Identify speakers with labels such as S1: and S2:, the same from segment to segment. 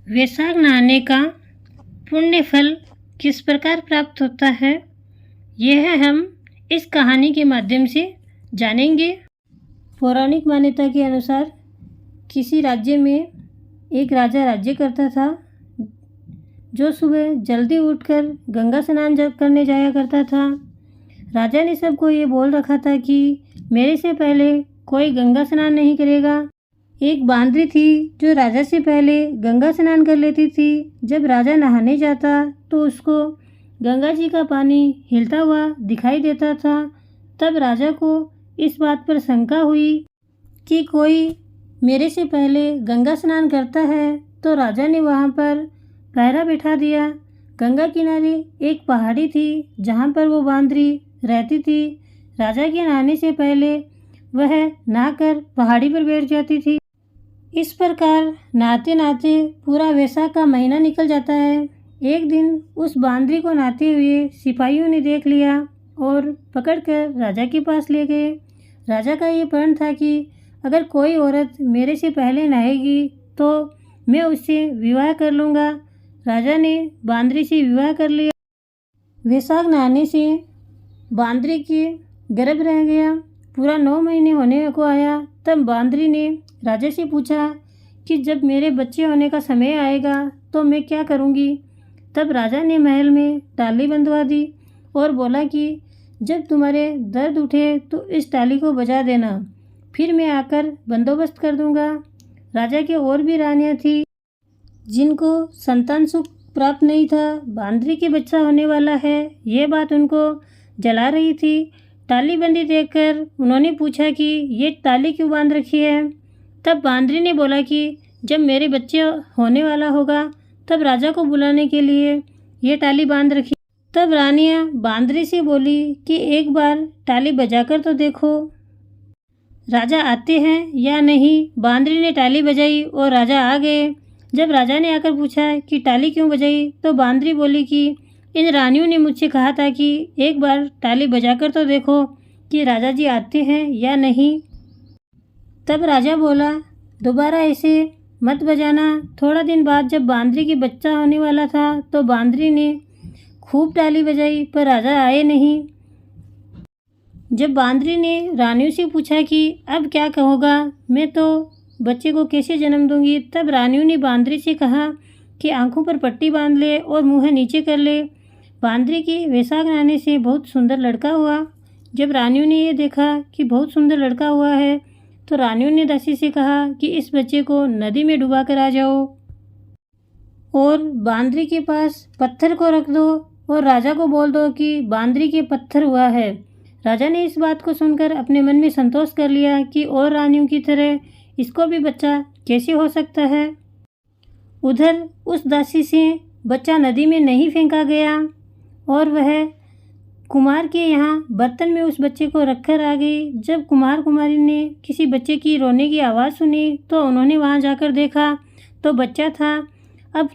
S1: वैशाख नहाने का पुण्य फल किस प्रकार प्राप्त होता है, यह हम इस कहानी के माध्यम से जानेंगे। पौराणिक मान्यता के अनुसार किसी राज्य में एक राजा राज्य करता था, जो सुबह जल्दी उठकर गंगा स्नान करने जाया करता था। राजा ने सबको ये बोल रखा था कि मेरे से पहले कोई गंगा स्नान नहीं करेगा। एक बांदरी थी जो राजा से पहले गंगा स्नान कर लेती थी। जब राजा नहाने जाता तो उसको गंगा जी का पानी हिलता हुआ दिखाई देता था। तब राजा को इस बात पर शंका हुई कि कोई मेरे से पहले गंगा स्नान करता है, तो राजा ने वहाँ पर पहरा बिठा दिया। गंगा किनारे एक पहाड़ी थी जहाँ पर वो बांदरी रहती थी। राजा के नहाने से पहले वह नहाकर पहाड़ी पर बैठ जाती थी। इस प्रकार नहाते नहाते पूरा वैशाख का महीना निकल जाता है। एक दिन उस बांदरी को नहाते हुए सिपाहियों ने देख लिया और पकड़कर राजा के पास ले गए। राजा का ये प्रण था कि अगर कोई औरत मेरे से पहले नहाएगी तो मैं उससे विवाह कर लूँगा। राजा ने बांदरी से विवाह कर लिया। वैशाख नहाने से बांदरी के गर्भ रह गया। पूरा 9 महीने होने को आया। तब बांदरी ने राजा से पूछा कि जब मेरे बच्चे होने का समय आएगा तो मैं क्या करूँगी। तब राजा ने महल में टाली बंधवा दी और बोला कि जब तुम्हारे दर्द उठे तो इस टाली को बजा देना, फिर मैं आकर बंदोबस्त कर दूँगा। राजा के और भी रानियाँ थीं जिनको संतान सुख प्राप्त नहीं था। बांदरी के बच्चा होने वाला है, ये बात उनको जला रही थी। टाली बंदी देखकर उन्होंने पूछा कि ये टाली क्यों बांध रखी है। तब बांदरी ने बोला कि जब मेरे बच्चे होने वाला होगा तब राजा को बुलाने के लिए ये टाली बांध रखी। तब रानियाँ बांदरी से बोली कि एक बार टाली बजाकर तो देखो, राजा आते हैं या नहीं। बांदरी ने टाली बजाई और राजा आ गए। जब राजा ने आकर पूछा कि टाली क्यों बजाई, तो बांदरी बोली कि इन रानियों ने मुझसे कहा था कि एक बार टाली बजाकर तो देखो कि राजा जी आते हैं या नहीं। तब राजा बोला दोबारा ऐसे मत बजाना। थोड़ा दिन बाद जब बांदरी के बच्चा होने वाला था तो बांदरी ने खूब टाली बजाई, पर राजा आए नहीं। जब बांदरी ने रानियों से पूछा कि अब क्या कहोगा, मैं तो बच्चे को कैसे जन्म दूंगी। तब रानियों ने बांदरी से कहा कि आंखों पर पट्टी बांध ले और मुँह नीचे कर ले। बांदरी की वैशाख नहाने से बहुत सुंदर लड़का हुआ। जब रानियों ने ये देखा कि बहुत सुंदर लड़का हुआ है तो रानियों ने दासी से कहा कि इस बच्चे को नदी में डुबा कर आ जाओ और बांदरी के पास पत्थर को रख दो और राजा को बोल दो कि बांदरी के पत्थर हुआ है। राजा ने इस बात को सुनकर अपने मन में संतोष कर लिया कि और रानियों की तरह इसको भी बच्चा कैसे हो सकता है। उधर उस दासी से बच्चा नदी में नहीं फेंका गया और वह कुमार के यहाँ बर्तन में उस बच्चे को रखकर आ गई। जब कुमार कुमारी ने किसी बच्चे की रोने की आवाज़ सुनी तो उन्होंने वहाँ जाकर देखा तो बच्चा था। अब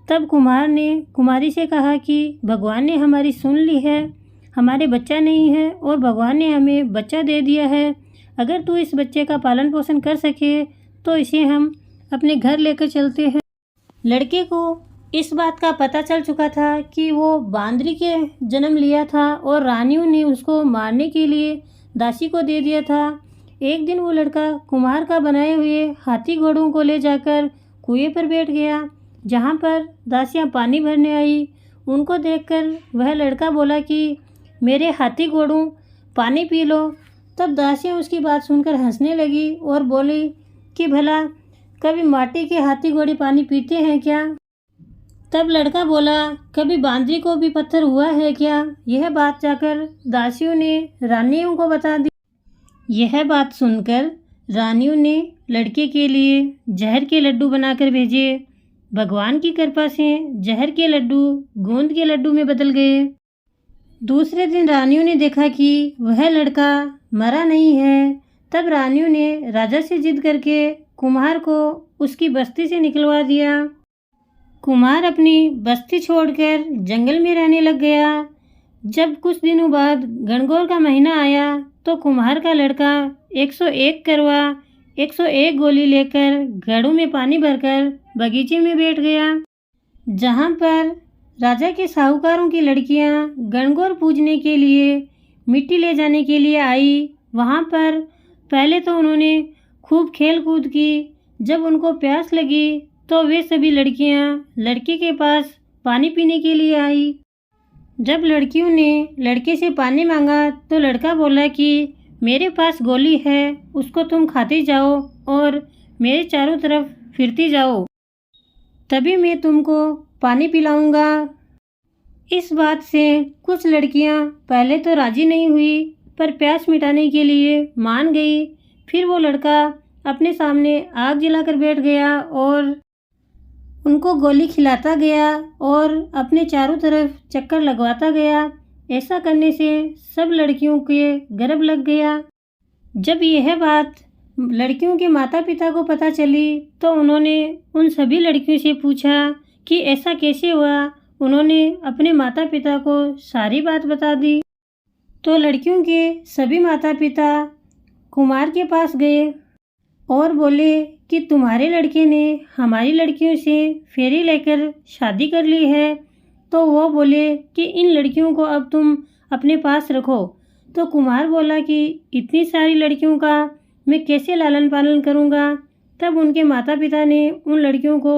S1: तब कुमार ने कुमारी से कहा कि भगवान ने हमारी सुन ली है, हमारे बच्चा नहीं है और भगवान ने हमें बच्चा दे दिया है। अगर तू इस बच्चे का पालन पोषण कर सके तो इसे हम अपने घर लेकर चलते हैं। लड़के को इस बात का पता चल चुका था कि वो बांदरी के जन्म लिया था और रानियों ने उसको मारने के लिए दासी को दे दिया था। एक दिन वो लड़का कुम्हार का बनाए हुए हाथी घोड़ों को ले जाकर कुएं पर बैठ गया, जहाँ पर दासियाँ पानी भरने आई। उनको देखकर वह लड़का बोला कि मेरे हाथी घोड़ों पानी पी लो। तब दासियाँ उसकी बात सुनकर हंसने लगी और बोली कि भला कभी माटी के हाथी घोड़े पानी पीते हैं क्या। तब लड़का बोला कभी बांदरी को भी पत्थर हुआ है क्या। यह बात जाकर दासियों ने रानियों को बता दी। यह बात सुनकर रानियों ने लड़के के लिए जहर के लड्डू बनाकर भेजे। भगवान की कृपा से जहर के लड्डू गोंद के लड्डू में बदल गए। दूसरे दिन रानियों ने देखा कि वह लड़का मरा नहीं है। तब रानियों ने राजा से जिद करके कुम्हार को उसकी बस्ती से निकलवा दिया। कुम्हार अपनी बस्ती छोड़कर जंगल में रहने लग गया। जब कुछ दिनों बाद गणगौर का महीना आया तो कुम्हार का लड़का 101 करवा 101 गोली लेकर घड़ों में पानी भरकर बगीचे में बैठ गया, जहाँ पर राजा के साहूकारों की लड़कियाँ गणगौर पूजने के लिए मिट्टी ले जाने के लिए आई। वहाँ पर पहले तो उन्होंने खूब खेल कूद की। जब उनको प्यास लगी तो वे सभी लड़कियाँ लड़के के पास पानी पीने के लिए आई। जब लड़कियों ने लड़के से पानी मांगा तो लड़का बोला कि मेरे पास गोली है, उसको तुम खाते जाओ और मेरे चारों तरफ फिरती जाओ, तभी मैं तुमको पानी पिलाऊंगा। इस बात से कुछ लड़कियां पहले तो राजी नहीं हुई, पर प्यास मिटाने के लिए मान गई। फिर वो लड़का अपने सामने आग जलाकर बैठ गया और उनको गोली खिलाता गया और अपने चारों तरफ चक्कर लगवाता गया। ऐसा करने से सब लड़कियों के गर्भ लग गया। जब यह बात लड़कियों के माता पिता को पता चली तो उन्होंने उन सभी लड़कियों से पूछा कि ऐसा कैसे हुआ। उन्होंने अपने माता पिता को सारी बात बता दी। तो लड़कियों के सभी माता पिता कुमार के पास गए और बोले कि तुम्हारे लड़के ने हमारी लड़कियों से फेरी लेकर शादी कर ली है। तो वो बोले कि इन लड़कियों को अब तुम अपने पास रखो। तो कुमार बोला कि इतनी सारी लड़कियों का मैं कैसे लालन पालन करूँगा। तब उनके माता पिता ने उन लड़कियों को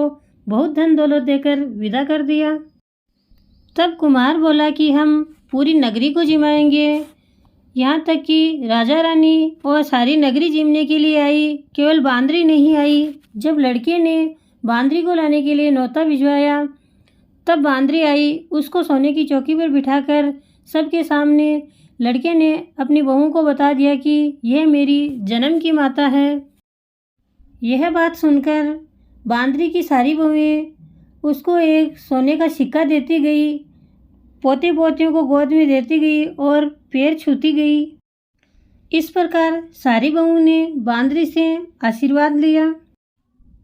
S1: बहुत धन दौलत देकर विदा कर दिया। तब कुमार बोला कि हम पूरी नगरी को जिमाएंगे। यहाँ तक कि राजा रानी और सारी नगरी जीमने के लिए आई, केवल बांदरी नहीं आई। जब लड़के ने बांदरी को लाने के लिए न्योता भिजवाया तब बांदरी आई। उसको सोने की चौकी पर बिठाकर सबके सामने लड़के ने अपनी बहू को बता दिया कि यह मेरी जन्म की माता है। यह बात सुनकर बांदरी की सारी बहुएं उसको एक सोने का सिक्का देती गई, पोते पोतियों को गोद में देती गई और पैर छूती गई। इस प्रकार सारी बहुओं ने बांदरी से आशीर्वाद लिया।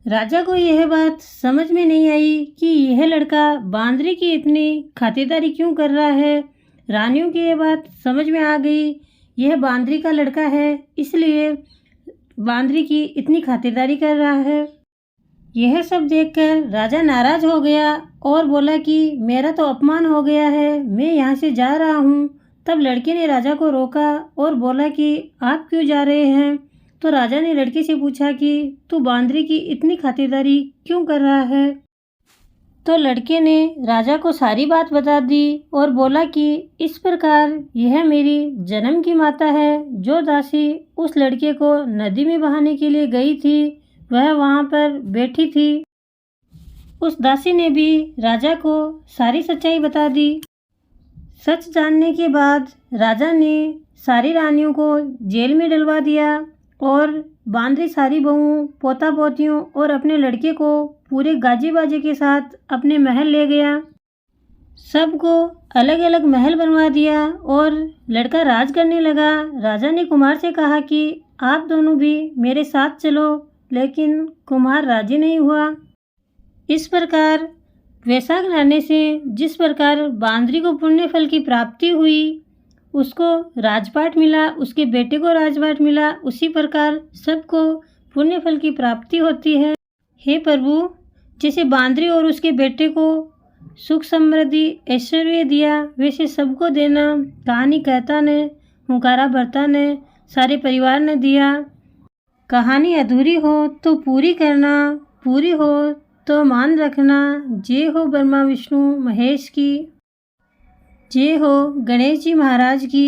S1: राजा को यह बात समझ में नहीं आई कि यह लड़का बांदरी की इतनी खातिरदारी क्यों कर रहा है। रानियों की यह बात समझ में आ गई, यह बांदरी का लड़का है, इसलिए बांदरी की इतनी खातिरदारी कर रहा है। यह सब देखकर राजा नाराज हो गया और बोला कि मेरा तो अपमान हो गया है, मैं यहाँ से जा रहा हूँ। तब लड़के ने राजा को रोका और बोला कि आप क्यों जा रहे हैं। तो राजा ने लड़के से पूछा कि तू बांदरी की इतनी खातिरदारी क्यों कर रहा है। तो लड़के ने राजा को सारी बात बता दी और बोला कि इस प्रकार यह मेरी जन्म की माता है। जो दासी उस लड़के को नदी में बहाने के लिए गई थी वह वहाँ पर बैठी थी। उस दासी ने भी राजा को सारी सच्चाई बता दी। सच जानने के बाद राजा ने सारी रानियों को जेल में डलवा दिया और बांदरी सारी बहुओं, पोता पोतियों और अपने लड़के को पूरे गाजी बाजे के साथ अपने महल ले गया। सबको अलग अलग महल बनवा दिया और लड़का राज करने लगा। राजा ने कुमार से कहा कि आप दोनों भी मेरे साथ चलो, लेकिन कुमार राजी नहीं हुआ। इस प्रकार वैशाख आने से जिस प्रकार बांदरी को पुण्य फल की प्राप्ति हुई, उसको राजपाट मिला, उसके बेटे को राजपाट मिला, उसी प्रकार सबको पुण्य फल की प्राप्ति होती है। हे प्रभु, जैसे बांदरी और उसके बेटे को सुख समृद्धि ऐश्वर्य दिया, वैसे सबको देना। कहानी कहता ने, हुंकारा भरता ने, सारे परिवार ने दिया। कहानी अधूरी हो तो पूरी करना, पूरी हो तो मान रखना। जय हो ब्रह्मा विष्णु महेश की, जय हो गणेश जी महाराज की।